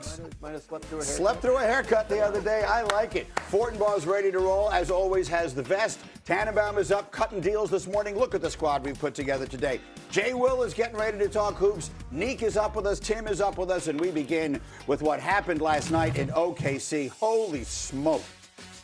works. Might have slept through a haircut. Slept through a haircut the other day. I like it. Fortenbaugh's ready to roll. As always, has the vest. Tannenbaum is up, cutting deals this morning. Look at the squad we've put together today. Jay Will is getting ready to talk hoops. Neek is up with us. Tim is up with us. And we begin with what happened last night in OKC. Holy smoke.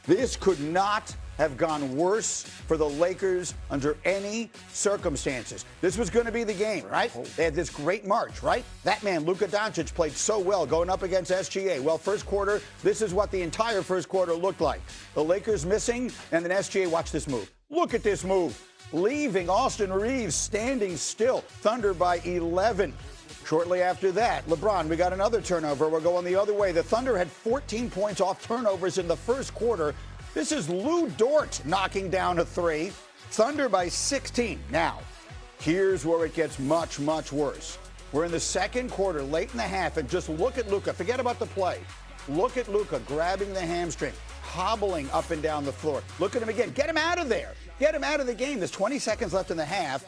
This could not have gone worse for the Lakers under any circumstances. This was going to be the game, right? They had this great march, right? That man, Luka Doncic, played so well going up against SGA. Well, first quarter, this is what the entire first quarter looked like. The Lakers missing, and then SGA, watch this move. Look at this move. Leaving Austin Reeves standing still. Thunder by 11. Shortly after that, LeBron, we got another turnover. We're going the other way. The Thunder had 14 points off turnovers in the first quarter. This is Lou Dort knocking down a three. Thunder by 16. Now, here's where it gets much, much worse. We're in the second quarter, late in the half, and just look at Luka. Forget about the play. Look at Luka grabbing the hamstring, hobbling up and down the floor. Look at him again. Get him out of there. Get him out of the game. There's 20 seconds left in the half.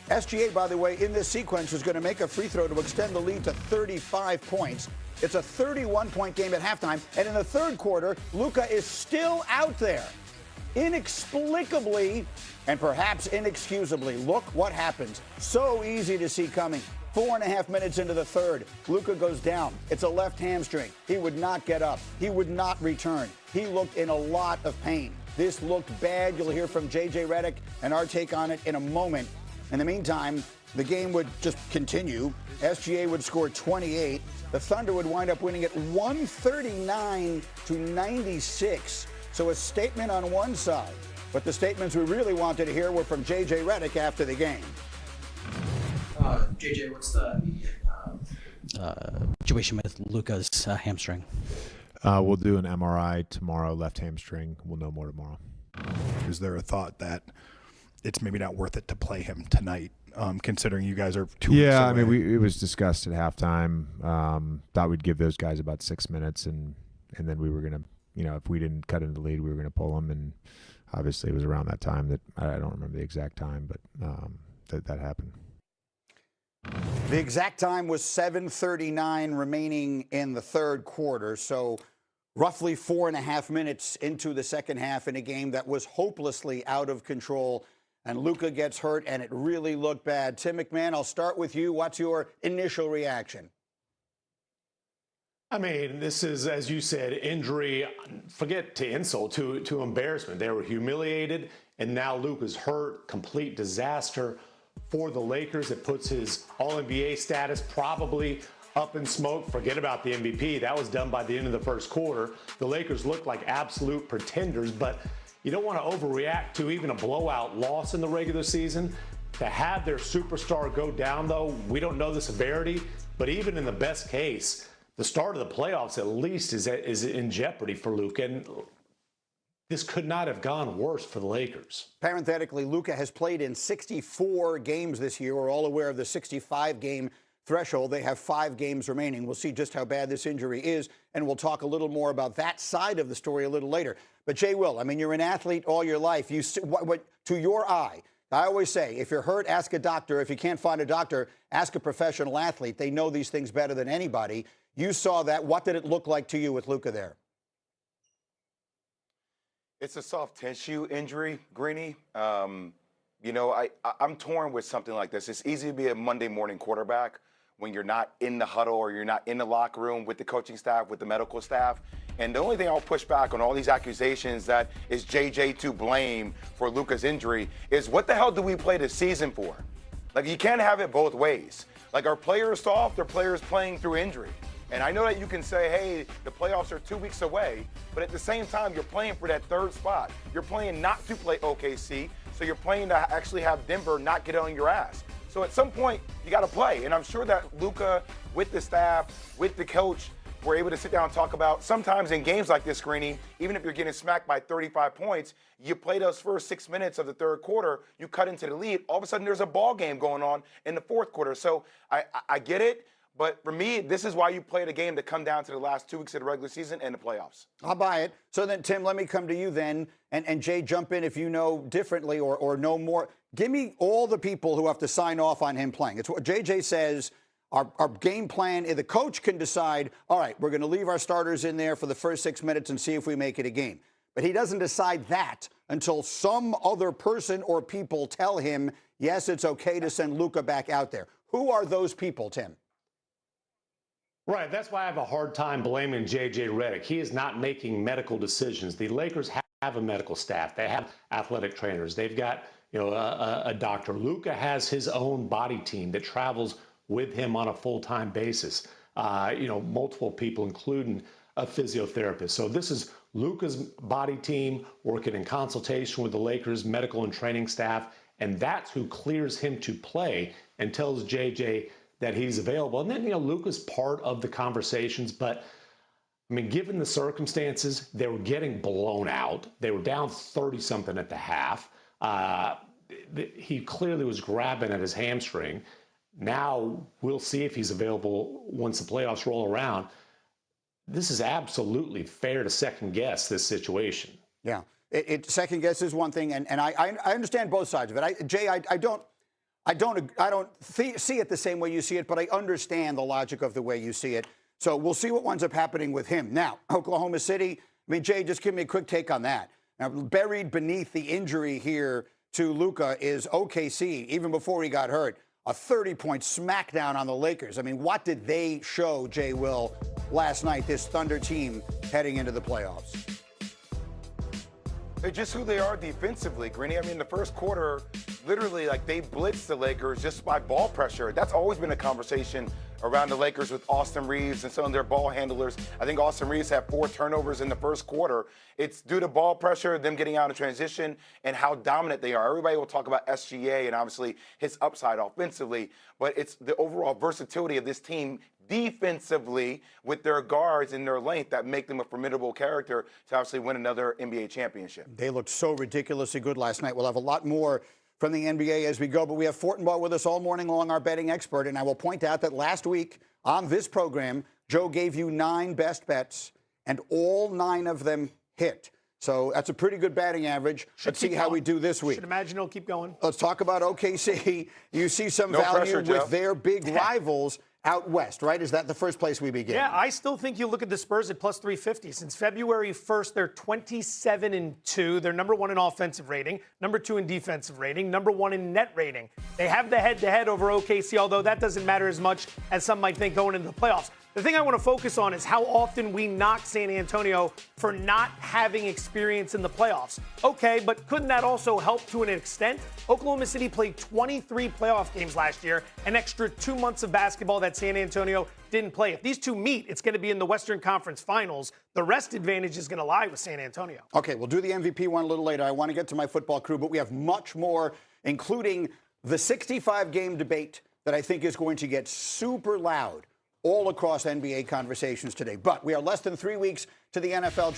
SGA, by the way, in this sequence is going to make a free throw to extend the lead to 35 points. It's a 31-point game at halftime. And in the third quarter, Luka is still out there. Inexplicably and perhaps inexcusably, look what happens. So easy to see coming. 4.5 minutes into the third, Luka goes down. It's a left hamstring. He would not get up. He would not return. He looked in a lot of pain. This looked bad. You'll hear from J.J. Redick and our take on it in a moment. In the meantime, the game would just continue. SGA would score 28. The Thunder would wind up winning it 139-96. So a statement on one side. But the statements we really wanted to hear were from J.J. Redick after the game. JJ, what's the situation with Luka's hamstring? We'll do an MRI tomorrow, left hamstring. We'll know more tomorrow. Is there a thought that it's maybe not worth it to play him tonight, considering you guys are 2 weeks away? Yeah, I mean, it was discussed at halftime. Thought we'd give those guys about 6 minutes, and then we were going to, if we didn't cut into the lead, we were going to pull them. And obviously it was around that time that I don't remember the exact time, but that happened. The exact time was 7:39 remaining in the third quarter. So roughly 4.5 minutes into the second half in a game that was hopelessly out of control. And Luka gets hurt, and it really looked bad. Tim McMahon, I'll start with you. What's your initial reaction? I mean, this is, as you said, injury, forget to insult, to embarrassment. They were humiliated, and now Luka's hurt, complete disaster for the Lakers. It puts his All-NBA status probably up in smoke. Forget about the MVP. That was done by the end of the first quarter. The Lakers looked like absolute pretenders, but you don't want to overreact to even a blowout loss in the regular season. To have their superstar go down, though, we don't know the severity, but even in the best case, the start of the playoffs at least is in jeopardy for Luka, and this could not have gone worse for the Lakers. Parenthetically, Luka has played in 64 games this year. We're all aware of the 65-game threshold. They have 5 games remaining. We'll see just how bad this injury is, and we'll talk a little more about that side of the story a little later. But Jay Will, I mean, you're an athlete all your life. What to your eye, I always say, if you're hurt, ask a doctor. If you can't find a doctor, ask a professional athlete. They know these things better than anybody. You saw that. What did it look like to you with Luka there? It's a soft tissue injury, Greeny. I'm torn with something like this. It's easy to be a Monday morning quarterback when you're not in the huddle or you're not in the locker room with the coaching staff, with the medical staff. And the only thing I'll push back on all these accusations that is JJ to blame for Luka's injury is what the hell do we play this season for? Like, you can't have it both ways. Like, our players soft, our players playing through injury. And I know that you can say, hey, the playoffs are 2 weeks away, but at the same time, you're playing for that third spot. You're playing not to play OKC, so you're playing to actually have Denver not get on your ass. So at some point, you got to play. And I'm sure that Luka, with the staff, with the coach, were able to sit down and talk about, sometimes in games like this, Greeny, even if you're getting smacked by 35 points, you play those first 6 minutes of the third quarter, you cut into the lead, all of a sudden there's a ball game going on in the fourth quarter. So I get it. But for me, this is why you play the game to come down to the last 2 weeks of the regular season and the playoffs. I'll buy it. So then, Tim, let me come to you then. And Jay, jump in if you know differently or know more. Give me all the people who have to sign off on him playing. It's what JJ says. our game plan, the coach can decide, all right, we're going to leave our starters in there for the first 6 minutes and see if we make it a game. But he doesn't decide that until some other person or people tell him, yes, it's okay to send Luka back out there. Who are those people, Tim? Right. That's why I have a hard time blaming J.J. Redick. He is not making medical decisions. The Lakers have a medical staff. They have athletic trainers. They've got a doctor. Luka has his own body team that travels with him on a full-time basis. Multiple people, including a physiotherapist. So this is Luka's body team working in consultation with the Lakers medical and training staff, and that's who clears him to play and tells JJ that he's available. And then, Luka's part of the conversations, but given the circumstances, they were getting blown out. They were down 30-something at the half. He clearly was grabbing at his hamstring. Now we'll see if he's available once the playoffs roll around. This is absolutely fair to second guess this situation. Yeah, second guess is one thing, and I understand both sides of it. Jay, I don't see it the same way you see it, but I understand the logic of the way you see it. So we'll see what winds up happening with him. Now, Oklahoma City, Jay, just give me a quick take on that. Now, buried beneath the injury here to Luka is OKC, even before he got hurt. A 30-point smackdown on the Lakers. What did they show, Jay Will, last night, this Thunder team heading into the playoffs? They're just who they are defensively, Greeny. The first quarter, literally, they blitzed the Lakers just by ball pressure. That's always been a conversation around the Lakers with Austin Reeves and some of their ball handlers. I think Austin Reeves had 4 turnovers in the first quarter. It's due to ball pressure, them getting out of transition, and how dominant they are. Everybody will talk about SGA and obviously his upside offensively, but it's the overall versatility of this team defensively with their guards and their length that make them a formidable character to obviously win another NBA championship. They looked so ridiculously good last night. We'll have a lot more from the NBA as we go, but we have Fortenbaugh with us all morning long, our betting expert, and I will point out that last week on this program, Joe gave you 9 best bets, and all 9 of them hit. So that's a pretty good batting average. Let's see how we do this week. Should imagine he'll keep going. Let's talk about OKC. You see some value with their big rivals out west, right? Is that the first place we begin? Yeah, I still think you look at the Spurs at plus 350. Since February 1st, they're 27-2. They're number 1 in offensive rating, number 2 in defensive rating, number 1 in net rating. They have the head-to-head over OKC, although that doesn't matter as much as some might think going into the playoffs. The thing I want to focus on is how often we knock San Antonio for not having experience in the playoffs. Okay, but couldn't that also help to an extent? Oklahoma City played 23 playoff games last year, an extra 2 months of basketball that San Antonio didn't play. If these two meet, it's going to be in the Western Conference Finals. The rest advantage is going to lie with San Antonio. Okay, we'll do the MVP one a little later. I want to get to my football crew, but we have much more, including the 65-game debate that I think is going to get super loud all across NBA conversations today. But we are less than 3 weeks to the NFL